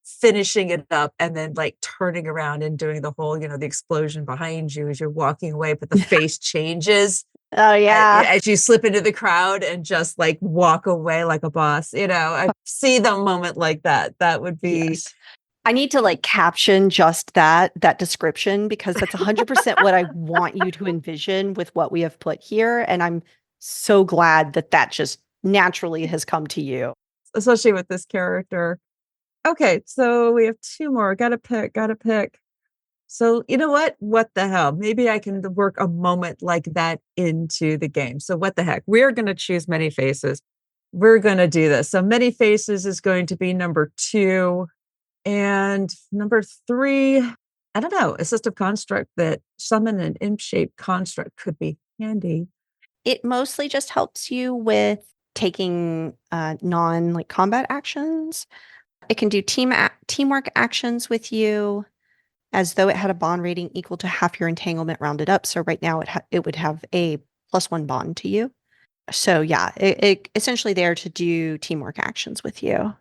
C: finishing it up and then like turning around and doing the whole, the explosion behind you as you're walking away, but the face changes.
B: Oh yeah.
C: As you slip into the crowd and just like walk away like a boss, I see the moment like that. That would be.
B: Yes. I need to like caption just that description because that's 100% what I want you to envision with what we have put here. And I'm so glad that just naturally has come to you.
C: Especially with this character. Okay, so we have 2 more. Gotta pick. So you know what? What the hell? Maybe I can work a moment like that into the game. So what the heck? We're going to choose Many Faces. We're going to do this. So Many Faces is going to be number 2. And number 3, I don't know, assistive construct, that summon an imp-shaped construct could be handy.
B: It mostly just helps you with taking non like combat actions. It can do teamwork actions with you as though it had a bond rating equal to half your entanglement rounded up. So right now it would have a +1 bond to you. So yeah, it essentially there to do teamwork actions with you.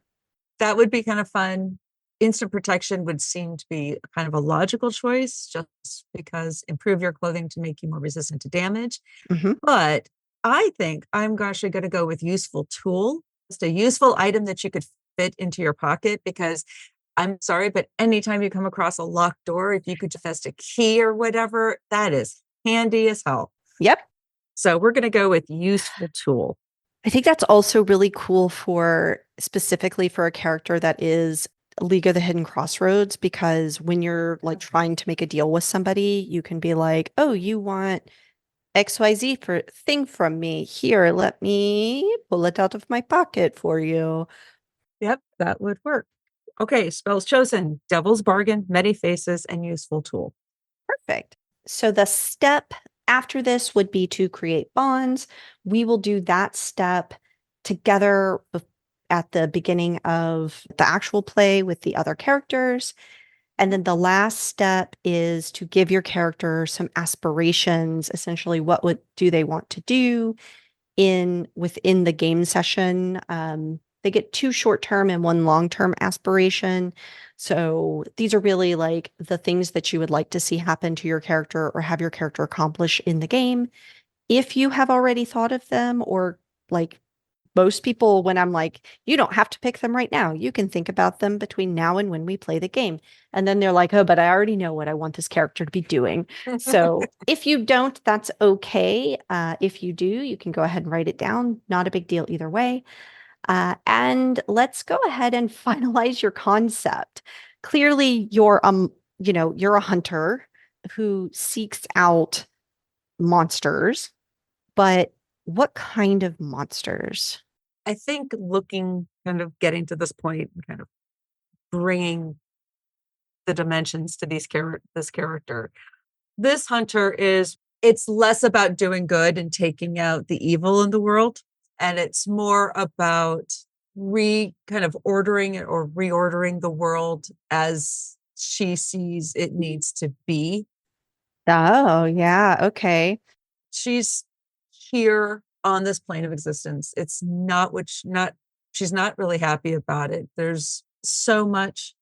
C: That would be kind of fun. Instant protection would seem to be kind of a logical choice just because improve your clothing to make you more resistant to damage. But I think I'm actually going to go with useful tool. Just a useful item that you could fit into your pocket, because I'm sorry, but anytime you come across a locked door, if you could just a key or whatever, that is handy as hell.
B: Yep.
C: So we're going to go with useful tool.
B: I think that's also really cool specifically for a character that is League of the Hidden Crossroads, because when you're like trying to make a deal with somebody, you can be like, oh, you want XYZ for thing from me. Here, let me pull it out of my pocket for you.
C: Yep, that would work. Okay, spells chosen: Devil's Bargain, Many Faces, and Useful Tool.
B: Perfect. So the step after this would be to create bonds. We will do that step together at the beginning of the actual play with the other characters. And then the last step is to give your character some aspirations. Essentially, what do they want to do within the game session? They get 2 short-term and 1 long-term aspiration. So these are really like the things that you would like to see happen to your character or have your character accomplish in the game. If you have already thought of them, or like most people, when I'm like, you don't have to pick them right now. You can think about them between now and when we play the game. And then they're like, oh, but I already know what I want this character to be doing. So if you don't, that's okay. If you do, you can go ahead and write it down. Not a big deal either way. And let's go ahead and finalize your concept. Clearly, you're a hunter who seeks out monsters, but what kind of monsters?
C: I think getting to this point, and kind of bringing the dimensions to this character. This hunter it's less about doing good and taking out the evil in the world, and it's more about kind of ordering it or reordering the world as she sees it needs to be.
B: Oh, yeah. Okay.
C: She's here on this plane of existence. She's not really happy about it. There's so much,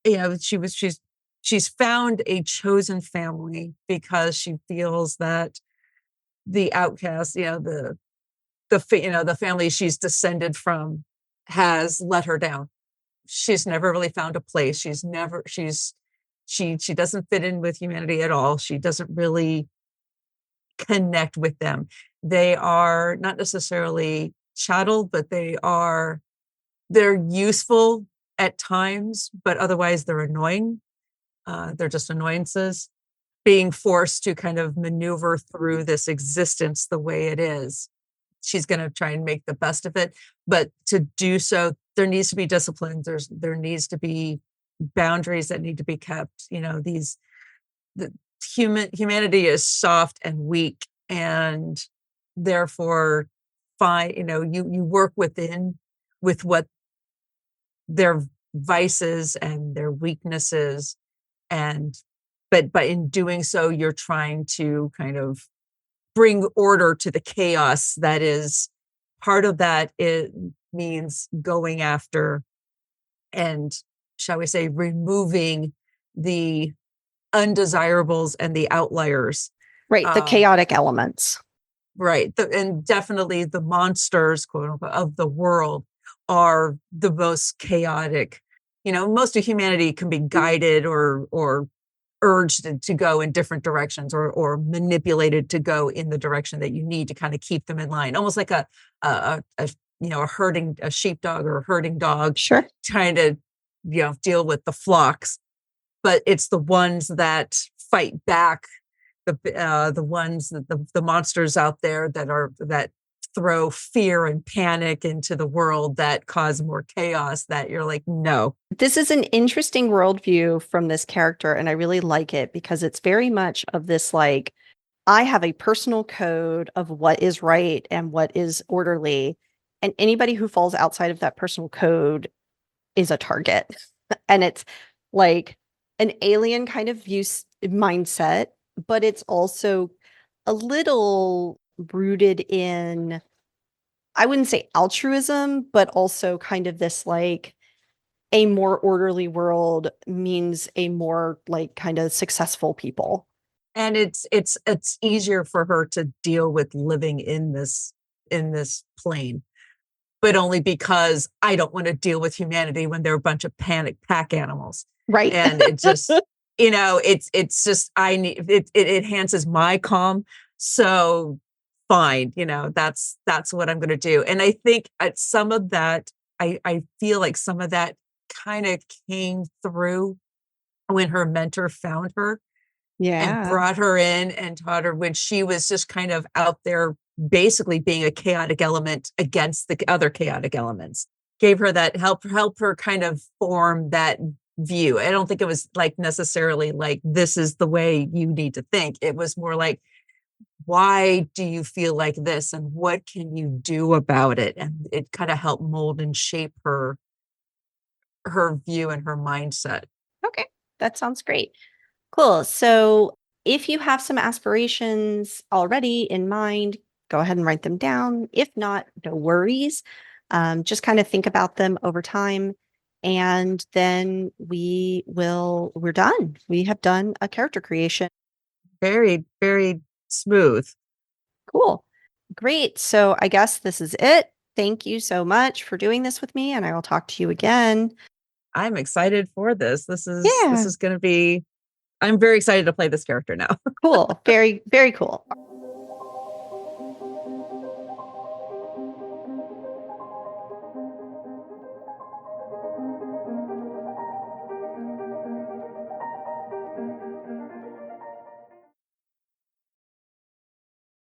C: she's found a chosen family because she feels that the outcast, the family she's descended from has let her down. She's never really found a place. She doesn't fit in with humanity at all. She doesn't really connect with them. They are not necessarily chattel, but they're useful at times, but otherwise they're annoying. They're just annoyances. Being forced to kind of maneuver through this existence the way it is. She's going to try and make the best of it, but to do so, there needs to be discipline. There needs to be boundaries that need to be kept. The humanity is soft and weak, and therefore you work with what their vices and their weaknesses, and but in doing so you're trying to kind of bring order to the chaos that is part of that. It means going after and, shall we say, removing the undesirables and the outliers.
B: Right. The chaotic elements.
C: Right. And definitely the monsters, quote unquote, of the world are the most chaotic. Most of humanity can be guided or urged to go in different directions, or manipulated to go in the direction that you need to kind of keep them in line, almost like a sheepdog or a herding dog,
B: Sure.
C: trying to deal with the flocks. But it's the ones that fight back, the ones that the monsters out there that throw fear and panic into the world, that cause more chaos, that you're like, no.
B: This is an interesting worldview from this character, and I really like it because it's very much of this, like, I have a personal code of what is right and what is orderly, and anybody who falls outside of that personal code is a target. And it's like an alien kind of mindset, but it's also a little rooted in, I wouldn't say altruism, but also kind of this, like, a more orderly world means a more like kind of successful people.
C: And it's easier for her to deal with living in this plane, but only because I don't want to deal with humanity when they're a bunch of panic pack animals.
B: Right.
C: And it just, it's just, it enhances my calm. So fine, that's what I'm going to do. And I think at some of that, I feel like some of that kind of came through when her mentor found her. and brought her in and taught her when she was just kind of out there basically being a chaotic element against the other chaotic elements. Gave her that help her kind of form that view. I don't think it was like necessarily like, this is the way you need to think. It was more like, why do you feel like this and what can you do about it? And it kind of helped mold and shape her view and her mindset.
B: Okay, that sounds great. Cool. So if you have some aspirations already in mind, go ahead and write them down. If not, no worries. Just kind of think about them over time. And then we're done. We have done a character creation.
C: Very, very smooth.
B: Cool. Great. So I guess this is it. Thank you so much for doing this with me, and I will talk to you again.
C: I'm excited for this. This is going to be, I'm very excited to play this character now.
B: Cool. Very, very cool.